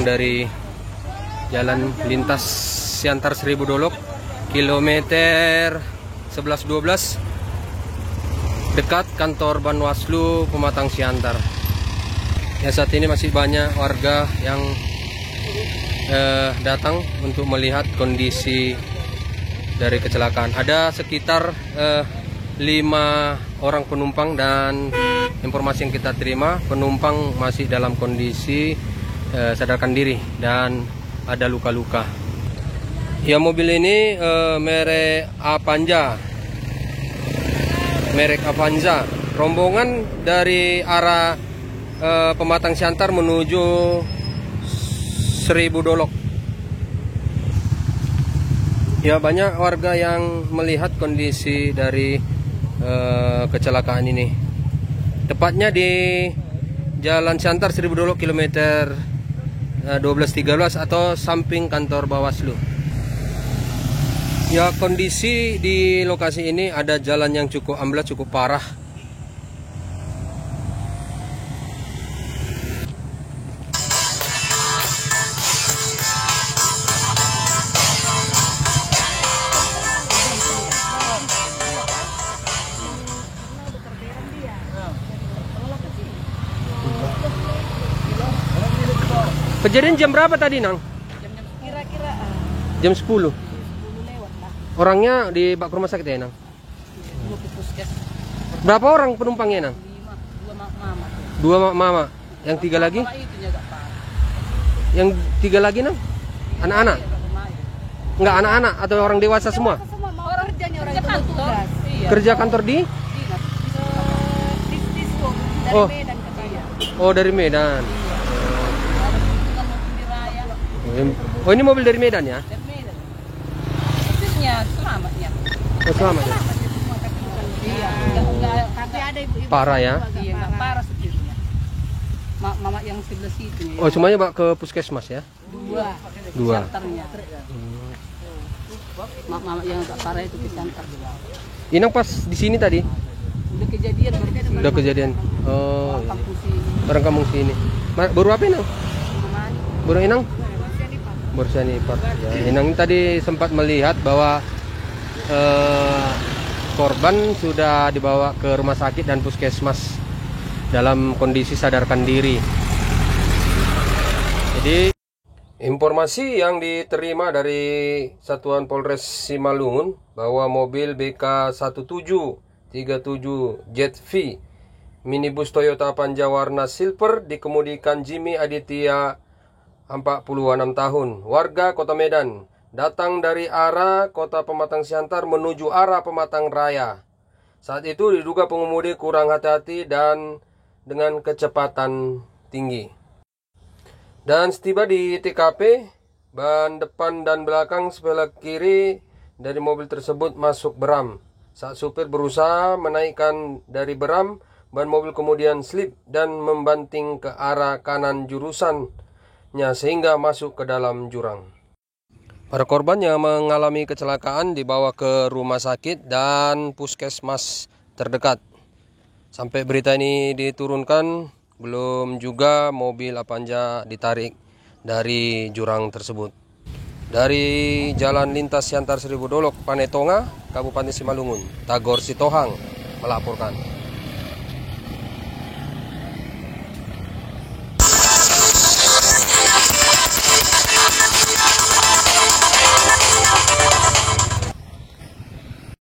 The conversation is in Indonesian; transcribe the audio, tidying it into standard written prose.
datang dari jalan lintas Siantar Seribu Dolok, kilometer 11-12, dekat kantor Banwaslu Pematang Siantar. Ya, saat ini masih banyak warga yang datang untuk melihat kondisi dari kecelakaan. Ada sekitar 5 orang penumpang, dan informasi yang kita terima, penumpang masih dalam kondisi sadarkan diri dan ada luka-luka. Ya, mobil ini merek Avanza, rombongan dari arah Pematang Siantar menuju Seribu Dolok. Ya, banyak warga yang melihat kondisi dari kecelakaan ini. Tepatnya di Jalan Siantar Seribu Dolok, kilometer 12-13 atau samping kantor Bawaslu. Ya, kondisi di lokasi ini ada jalan yang cukup amblas, cukup parah. Kejadian jam berapa tadi, Nang? Kira-kira Jam 10. 10 lewat lah. Orangnya dibawa ke rumah sakit ya, Nang? Dua ke puskesmas. Berapa orang penumpangnya, Nang? 5, 2 mama. 2 mama. Yang 3 lagi? Mama itu agak parah. Yang 3 lagi, Nang? Anak-anak? Enggak, anak-anak atau orang dewasa semua? Orang kerjanya orang itu tugas. Iya. Kerja kantor di? Dinas. Disko dari Oh. Medan katanya. Oh, dari Medan. Bukan mobil di raya. Oh, ini mobil dari Medan ya? Dari Medan. Persisnya selamatnya. Oh, selamat ya? Iya. Tapi ada ibu-ibu. Parah ya? Iya, enggak parah setirnya. Mama yang sebelah situ ya. Oh, semuanya bawa ke puskesmas ya? 2. 2. Siantarnya. Mama yang agak parah itu ke Siantar. Inang pas di sini tadi? Udah kejadian baru kesini. Udah kejadian. Oh, iya. Kampung sini. Orang kampung sini. Baru apa, Inang? Gimana? Baru Inang? Baru Sianipar. Ya, Inang tadi sempat melihat bahwa korban sudah dibawa ke rumah sakit dan puskesmas dalam kondisi sadarkan diri. Jadi informasi yang diterima dari Satuan Polres Simalungun bahwa mobil BK1737 Jet V minibus Toyota Avanza warna silver dikemudikan Jimmy Aditya 46 tahun, warga Kota Medan, datang dari arah Kota Pematang Siantar menuju arah Pematang Raya. Saat itu diduga pengemudi kurang hati-hati dan dengan kecepatan tinggi. Dan setiba di TKP, ban depan dan belakang sebelah kiri dari mobil tersebut masuk beram. Saat supir berusaha menaikkan dari beram, ban mobil kemudian slip dan membanting ke arah kanan jurusannya sehingga masuk ke dalam jurang. Para korban yang mengalami kecelakaan dibawa ke rumah sakit dan puskesmas terdekat. Sampai berita ini diturunkan, belum juga mobil Avanza ditarik dari jurang tersebut. Dari Jalan Lintas Siantar Seribu Dolok, Panetonga, Kabupaten Simalungun, Tagor Sitohang melaporkan.